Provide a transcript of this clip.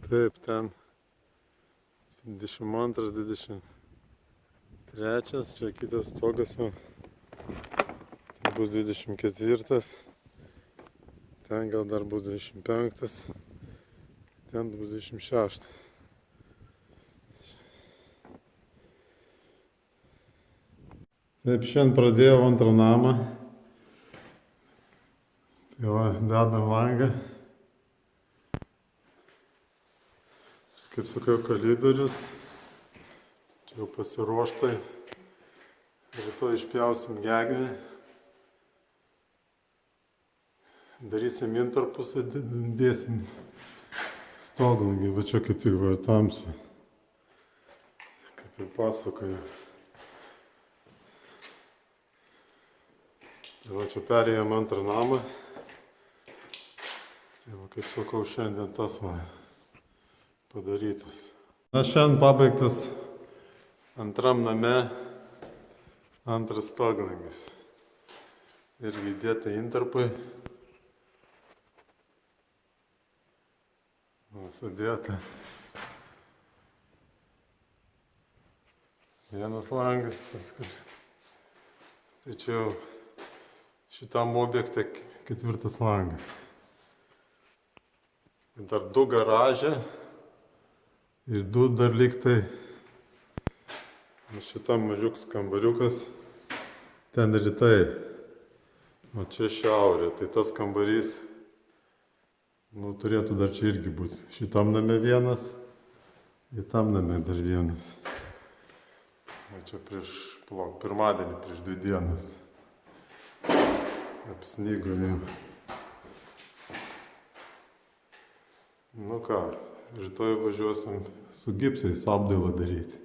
Taip, ten 22, 23, čia kitas stogas, o ten bus 24, ten gal dar bus 25, ten bus 26. Taip, šiandien pradėjau antrą namą. Tai va, dedam langą. Kaip sakiau, kalidorius. Čia jau pasiruoštai. Rytoj išpjausim gegnį. Darysim intarpus ir dėsim stoglangį. Va čia kaip tik va tamsu. Kaip ir pasakoju. Tai va čia perėjom antrą namą. Tai va, kaip sakau, šiandien tas va padarytas. Na, šiandien pabaigtas antram name antras stoglangis. Irgi įdėta intarpai. Sudėta. Vienas langas. Tai čia jau šitam objekte ketvirtas langas. Dar 2 garaže ir 2 dar liktai. Šitam mažiukas kambariukas, ten rytai. O čia šiaurė, tai tas kambarys, turėtų dar čia irgi būti. Šitam name vienas, ir tam name dar vienas. O čia pirmadienį, prieš 2 dienas. Apsnigo jau. Nu ką, rytoj važiuosim su gipsais apdailą daryti.